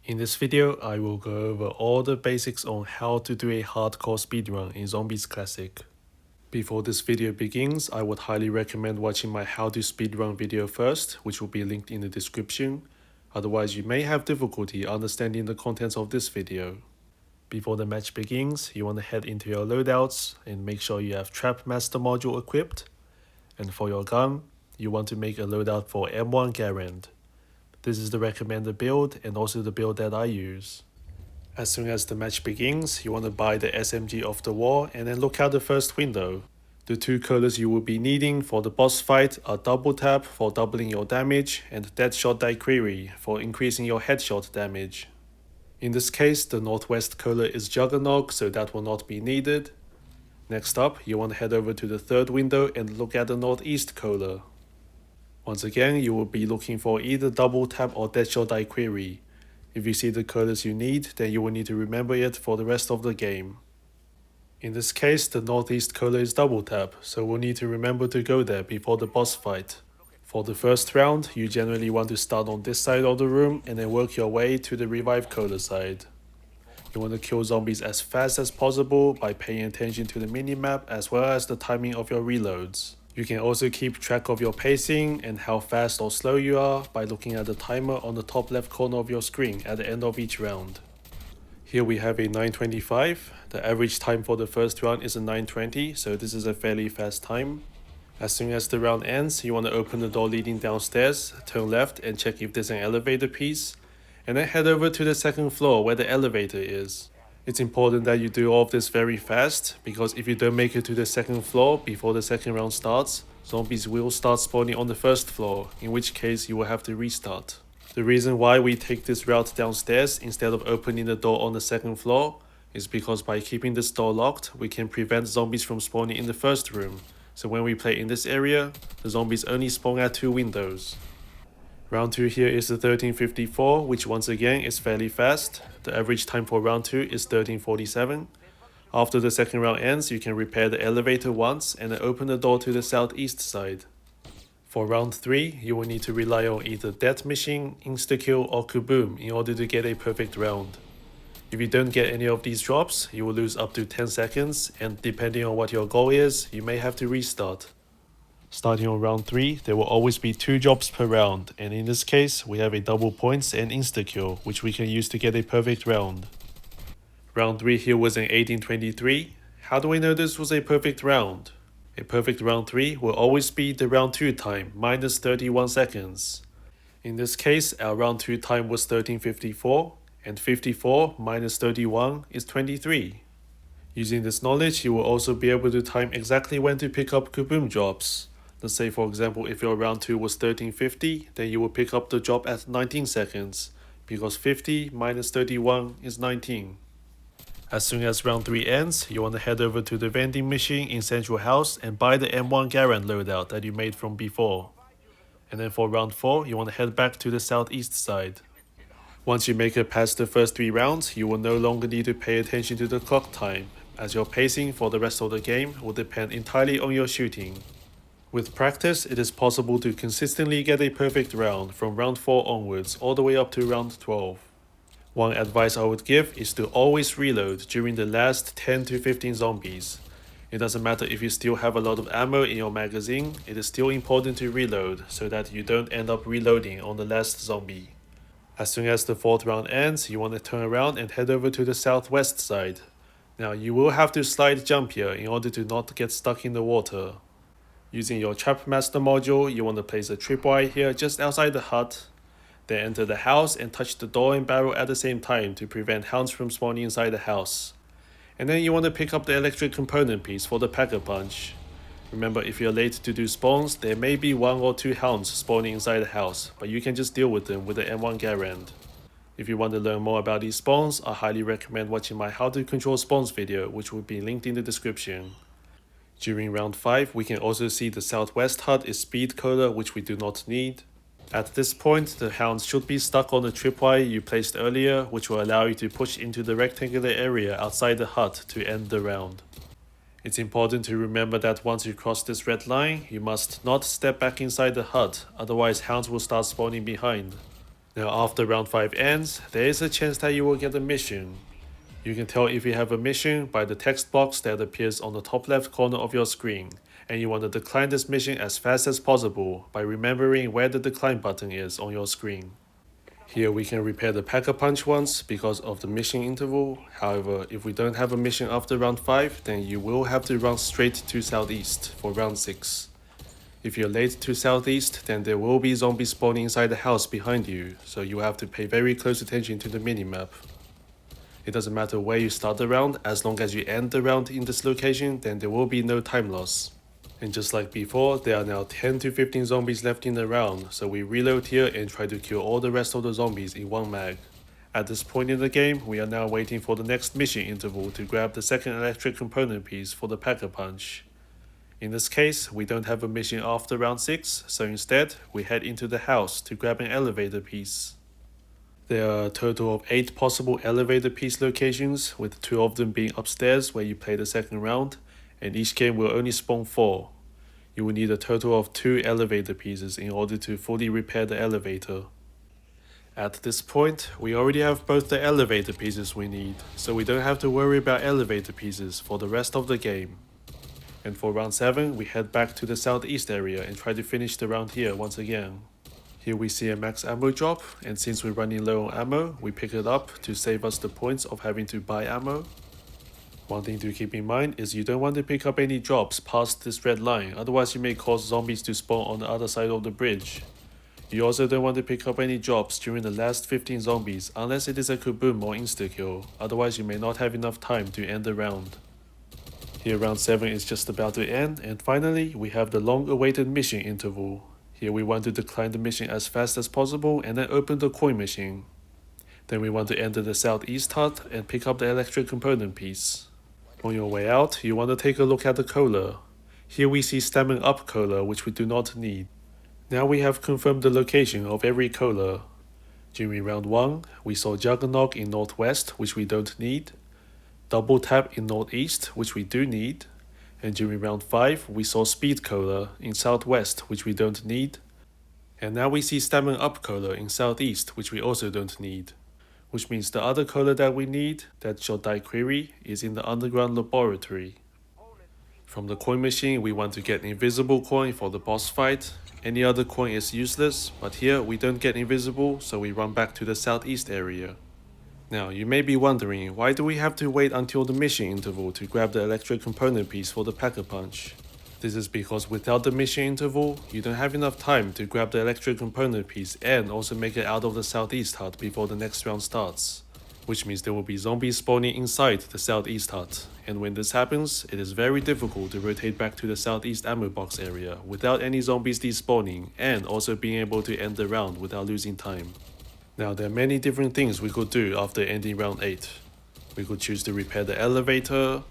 In this video, I will go over all the basics on how to do a hardcore speedrun in Zombies Classic. Before this video begins, I would highly recommend watching my how to speedrun video first, which will be linked in the description. Otherwise, you may have difficulty understanding the contents of this video. Before the match begins, you want to head into your loadouts and make sure you have Trap Master module equipped. And for your gun, you want to make a loadout for M1 Garand. This is the recommended build and also the build that I use. As soon as the match begins, you want to buy the SMG off the wall and then look out the first window. The two colors you will be needing for the boss fight are double tap for doubling your damage and deadshot daiquiri for increasing your headshot damage. In this case, the northwest color is Juggernog, so that will not be needed. Next up, you want to head over to the third window and look at the northeast color. Once again, you will be looking for either double tap or deadshot daiquiri. If you see the colors you need, then you will need to remember it for the rest of the game. In this case, the northeast color is double tap, so we'll need to remember to go there before the boss fight. For the first round, you generally want to start on this side of the room and then work your way to the revive color side. You want to kill zombies as fast as possible by paying attention to the minimap as well as the timing of your reloads. You can also keep track of your pacing and how fast or slow you are by looking at the timer on the top left corner of your screen at the end of each round. Here we have a 9:25. The average time for the first round is a 9:20, so this is a fairly fast time. As soon as the round ends, you want to open the door leading downstairs, turn left and check if there's an elevator piece, and then head over to the second floor where the elevator is. It's important that you do all of this very fast, because if you don't make it to the second floor before the second round starts, zombies will start spawning on the first floor, in which case you will have to restart. The reason why we take this route downstairs instead of opening the door on the second floor is because by keeping this door locked, we can prevent zombies from spawning in the first room. So when we play in this area, the zombies only spawn at 2 windows. Round 2 here is the 13:54, which once again is fairly fast. The average time for round 2 is 13:47. After the second round ends, you can repair the elevator once and then open the door to the southeast side. For round 3, you will need to rely on either Death Machine, Insta-Kill or Kaboom in order to get a perfect round. If you don't get any of these drops, you will lose up to 10 seconds, and depending on what your goal is, you may have to restart. Starting on round 3, there will always be 2 jobs per round, and in this case, we have a double points and insta-kill, which we can use to get a perfect round. Round 3 here was an 18:23. How do we know this was a perfect round? A perfect round 3 will always be the round 2 time, minus 31 seconds. In this case, our round 2 time was 13:54, and 54 minus 31 is 23. Using this knowledge, you will also be able to time exactly when to pick up Kaboom jobs. Let's say for example, if your round 2 was 13:50, then you will pick up the job at 19 seconds, because 50 minus 31 is 19. As soon as round 3 ends, you want to head over to the vending machine in Central House and buy the M1 Garand loadout that you made from before. And then for round 4, you want to head back to the southeast side. Once you make it past the first 3 rounds, you will no longer need to pay attention to the clock time, as your pacing for the rest of the game will depend entirely on your shooting. With practice, it is possible to consistently get a perfect round from round 4 onwards all the way up to round 12. One advice I would give is to always reload during the last 10 to 15 zombies. It doesn't matter if you still have a lot of ammo in your magazine, it is still important to reload so that you don't end up reloading on the last zombie. As soon as the 4th round ends, you want to turn around and head over to the southwest side. Now you will have to slide jump here in order to not get stuck in the water. Using your Trap Master module, you want to place a tripwire here just outside the hut. Then enter the house and touch the door and barrel at the same time to prevent hounds from spawning inside the house. And then you want to pick up the electric component piece for the Pack-a-Punch. Remember, if you're late to do spawns, there may be 1 or 2 hounds spawning inside the house, but you can just deal with them with the M1 Garand. If you want to learn more about these spawns, I highly recommend watching my How to Control Spawns video, which will be linked in the description. During round 5, we can also see the southwest hut is speed color, which we do not need. At this point, the hounds should be stuck on the tripwire you placed earlier, which will allow you to push into the rectangular area outside the hut to end the round. It's important to remember that once you cross this red line, you must not step back inside the hut, otherwise hounds will start spawning behind. Now after round 5 ends, there is a chance that you will get a mission. You can tell if you have a mission by the text box that appears on the top left corner of your screen, and you want to decline this mission as fast as possible by remembering where the decline button is on your screen. Here we can repair the Pack-a-Punch once because of the mission interval. However, if we don't have a mission after round 5, then you will have to run straight to southeast for round 6. If you're late to southeast, then there will be zombies spawning inside the house behind you, so you have to pay very close attention to the minimap. It doesn't matter where you start the round, as long as you end the round in this location, then there will be no time loss. And just like before, there are now 10 to 15 zombies left in the round, so we reload here and try to kill all the rest of the zombies in one mag. At this point in the game, we are now waiting for the next mission interval to grab the second electric component piece for the Pack-a-Punch. In this case, we don't have a mission after round 6, so instead, we head into the house to grab an elevator piece. There are a total of 8 possible elevator piece locations, with 2 of them being upstairs where you play the second round, and each game will only spawn 4. You will need a total of 2 elevator pieces in order to fully repair the elevator. At this point, we already have both the elevator pieces we need, so we don't have to worry about elevator pieces for the rest of the game. And for round 7, we head back to the southeast area and try to finish the round here once again. Here we see a max ammo drop, and since we're running low on ammo, we pick it up to save us the points of having to buy ammo. One thing to keep in mind is you don't want to pick up any drops past this red line, otherwise you may cause zombies to spawn on the other side of the bridge. You also don't want to pick up any drops during the last 15 zombies unless it is a kaboom or insta-kill, otherwise you may not have enough time to end the round. Here round 7 is just about to end, and finally we have the long-awaited mission interval. Here we want to decline the mission as fast as possible and then open the coin machine. Then we want to enter the southeast hut and pick up the electric component piece. On your way out, you want to take a look at the cola. Here we see stemming up cola, which we do not need. Now we have confirmed the location of every cola. During round 1, we saw Juggernog in northwest, which we don't need. Double Tap in northeast, which we do need. And during round 5, we saw Speed Cola in southwest, which we don't need. And now we see Stemming Up Cola in southeast, which we also don't need. Which means the other cola that we need, that shall die query, is in the underground laboratory. From the coin machine, we want to get invisible coin for the boss fight. Any other coin is useless, but here we don't get invisible, so we run back to the southeast area. Now, you may be wondering, why do we have to wait until the mission interval to grab the electric component piece for the Pack-a-Punch? This is because without the mission interval, you don't have enough time to grab the electric component piece and also make it out of the southeast hut before the next round starts. Which means there will be zombies spawning inside the southeast hut, and when this happens, it is very difficult to rotate back to the southeast ammo box area without any zombies despawning and also being able to end the round without losing time. Now there are many different things we could do after ending round 8. We could choose to repair the elevator,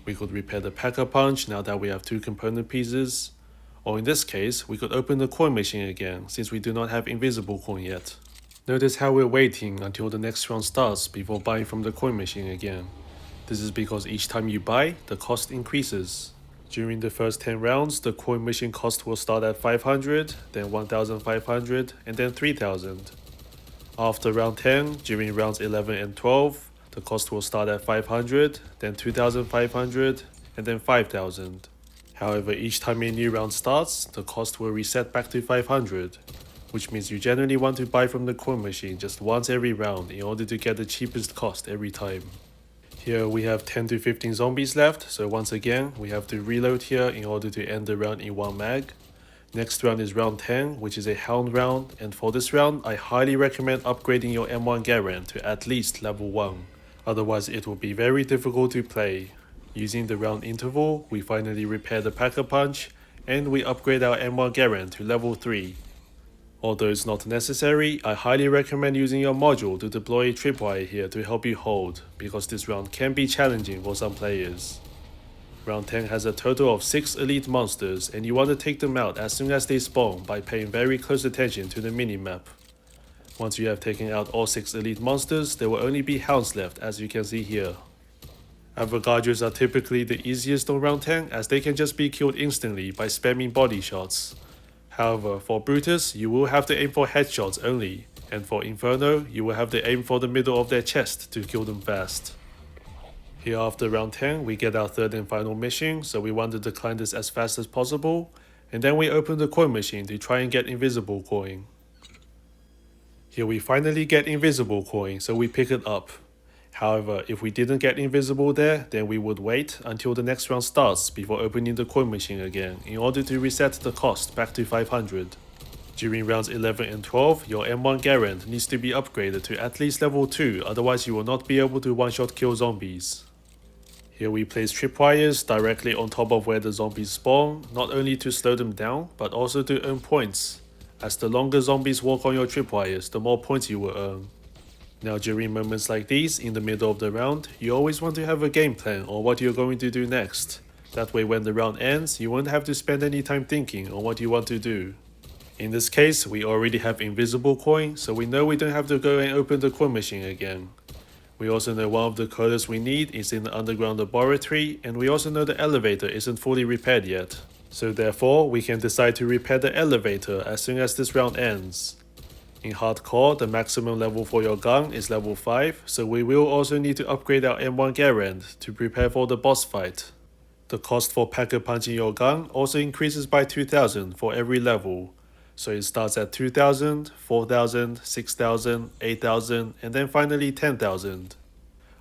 we could repair the Pack-a-Punch now that we have 2 component pieces, or in this case, we could open the coin machine again since we do not have invisible coin yet. Notice how we're waiting until the next round starts before buying from the coin machine again. This is because each time you buy, the cost increases. During the first 10 rounds, the coin machine cost will start at 500, then 1500, and then 3000. After round 10, during rounds 11 and 12, the cost will start at 500, then 2500, and then 5000. However, each time a new round starts, the cost will reset back to 500, which means you generally want to buy from the coin machine just once every round in order to get the cheapest cost every time. Here we have 10 to 15 zombies left, so once again, we have to reload here in order to end the round in one mag. Next round is round 10, which is a hound round, and for this round, I highly recommend upgrading your M1 Garen to at least level 1, otherwise it will be very difficult to play. Using the round interval, we finally repair the Pack-a-Punch, and we upgrade our M1 Garen to level 3. Although it's not necessary, I highly recommend using your module to deploy a tripwire here to help you hold, because this round can be challenging for some players. Round 10 has a total of 6 elite monsters, and you want to take them out as soon as they spawn by paying very close attention to the minimap. Once you have taken out all 6 elite monsters, there will only be hounds left, as you can see here. Avogadros are typically the easiest on round 10 as they can just be killed instantly by spamming body shots. However, for Brutus, you will have to aim for headshots only, And for Inferno, you will have to aim for the middle of their chest to kill them fast. Here after round 10, we get our third and final mission, so we want to decline this as fast as possible, and then we open the coin machine to try and get invisible coin. Here we finally get invisible coin, so we pick it up. However, if we didn't get invisible there, then we would wait until the next round starts before opening the coin machine again in order to reset the cost back to 500. During rounds 11 and 12, your M1 Garand needs to be upgraded to at least level 2, otherwise you will not be able to one-shot kill zombies. Here we place tripwires directly on top of where the zombies spawn, not only to slow them down, but also to earn points, as the longer zombies walk on your tripwires, the more points you will earn. Now during moments like these, in the middle of the round, you always want to have a game plan on what you're going to do next. That way when the round ends, you won't have to spend any time thinking on what you want to do. In this case, we already have invisible coin, so we know we don't have to go and open the coin machine again. We also know one of the coders we need is in the underground laboratory, and we also know the elevator isn't fully repaired yet. So therefore, we can decide to repair the elevator as soon as this round ends. In hardcore, the maximum level for your gun is level 5, so we will also need to upgrade our M1 Garand to prepare for the boss fight. The cost for packer punching your gun also increases by 2000 for every level. So it starts at 2000, 4000, 6000, 8000, and then finally 10,000.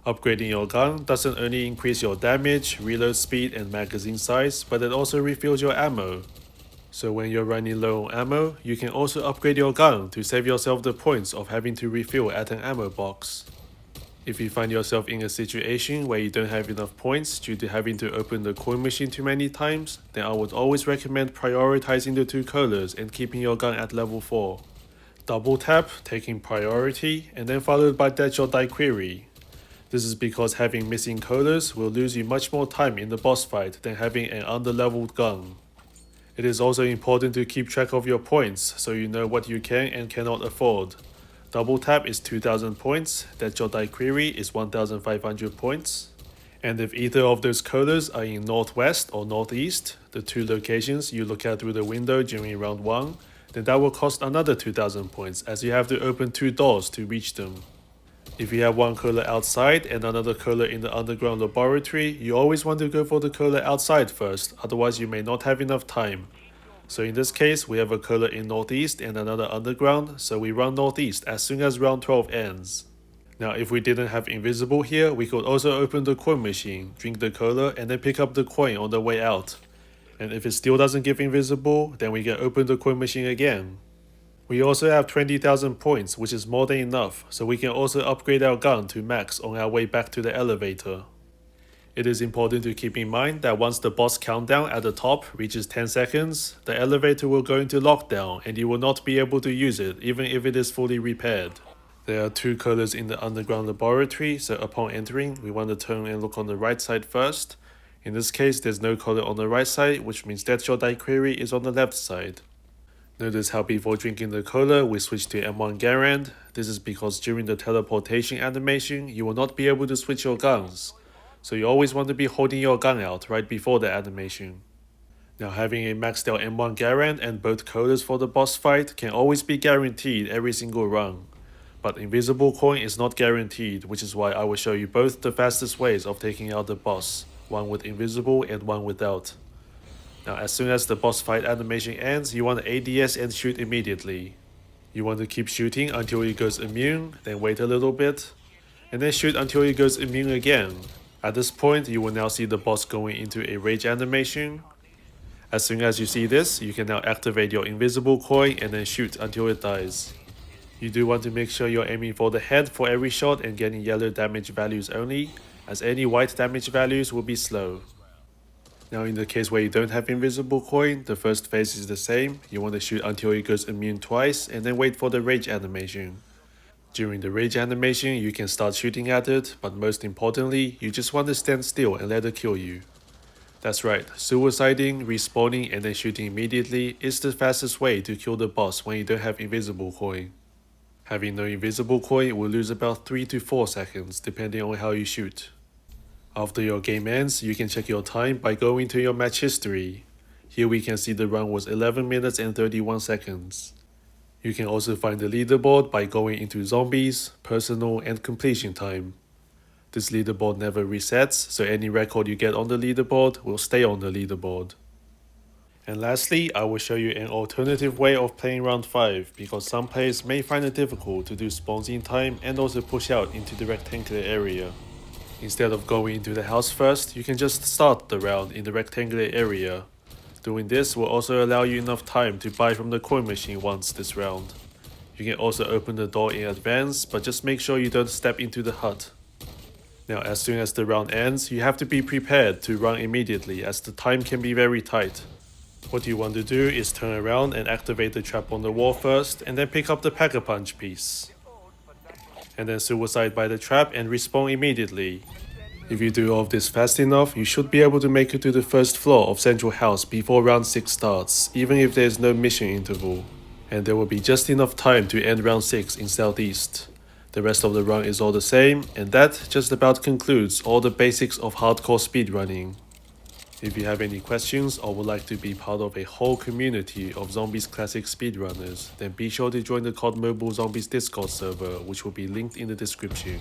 Upgrading your gun doesn't only increase your damage, reload speed, and magazine size, but it also refills your ammo. So when you're running low on ammo, you can also upgrade your gun to save yourself the points of having to refill at an ammo box. If you find yourself in a situation where you don't have enough points due to having to open the coin machine too many times, then I would always recommend prioritizing the two colors and keeping your gun at level 4. Double tap, taking priority, and then followed by Deadshot Die Query. This is because having missing colors will lose you much more time in the boss fight than having an under-leveled gun. It is also important to keep track of your points so you know what you can and cannot afford. Double tap is 2000 points, Deadshot Die Query is 1500 points. And if either of those colors are in northwest or northeast, the two locations you look at through the window during round 1, then that will cost another 2000 points as you have to open 2 doors to reach them. If you have one color outside and another color in the underground laboratory, you always want to go for the color outside first, otherwise you may not have enough time. So in this case, we have a color in northeast and another underground, so we run northeast as soon as round 12 ends. Now if we didn't have invisible here, we could also open the coin machine, drink the cola, and then pick up the coin on the way out. And if it still doesn't give invisible, then we can open the coin machine again. We also have 20,000 points, which is more than enough, so we can also upgrade our gun to max on our way back to the elevator. It is important to keep in mind that once the boss countdown at the top reaches 10 seconds, the elevator will go into lockdown and you will not be able to use it even if it is fully repaired. There are 2 colors in the underground laboratory, so upon entering, we want to turn and look on the right side first. In this case, there's no color on the right side, which means Deadshot Die Query is on the left side. Notice how before drinking the cola, we switch to M1 Garand. This is because during the teleportation animation, you will not be able to switch your guns. So you always want to be holding your gun out right before the animation. Now having a maxed out M1 Garand and both colors for the boss fight can always be guaranteed every single run. But invisible coin is not guaranteed, which is why I will show you both the fastest ways of taking out the boss, one with invisible and one without. Now as soon as the boss fight animation ends, you want to ADS and shoot immediately. You want to keep shooting until it goes immune, then wait a little bit, and then shoot until it goes immune again. At this point, you will now see the boss going into a rage animation. As soon as you see this, you can now activate your invisible coin and then shoot until it dies. You do want to make sure you're aiming for the head for every shot and getting yellow damage values only, as any white damage values will be slow. Now in the case where you don't have invisible coin, the first phase is the same. You want to shoot until it goes immune twice and then wait for the rage animation. During the rage animation, you can start shooting at it, but most importantly, you just want to stand still and let it kill you. That's right, suiciding, respawning, and then shooting immediately is the fastest way to kill the boss when you don't have invisible coin. Having no invisible coin will lose about 3 to 4 seconds depending on how you shoot. After your game ends, you can check your time by going to your match history. Here we can see the run was 11 minutes and 31 seconds. You can also find the leaderboard by going into Zombies, Personal, and Completion Time. This leaderboard never resets, so any record you get on the leaderboard will stay on the leaderboard. And lastly, I will show you an alternative way of playing round 5 because some players may find it difficult to do spawns in time and also push out into the rectangular area. Instead of going into the house first, you can just start the round in the rectangular area. Doing this will also allow you enough time to buy from the coin machine once this round. You can also open the door in advance, but just make sure you don't step into the hut. Now as soon as the round ends, you have to be prepared to run immediately as the time can be very tight. What you want to do is turn around and activate the trap on the wall first, and then pick up the Pack-a-Punch piece. And then suicide by the trap and respawn immediately. If you do all of this fast enough, you should be able to make it to the first floor of Central House before round 6 starts, even if there is no mission interval. And there will be just enough time to end round 6 in Southeast. The rest of the run is all the same, and that just about concludes all the basics of hardcore speedrunning. If you have any questions or would like to be part of a whole community of Zombies Classic speedrunners, then be sure to join the COD Mobile Zombies Discord server, which will be linked in the description.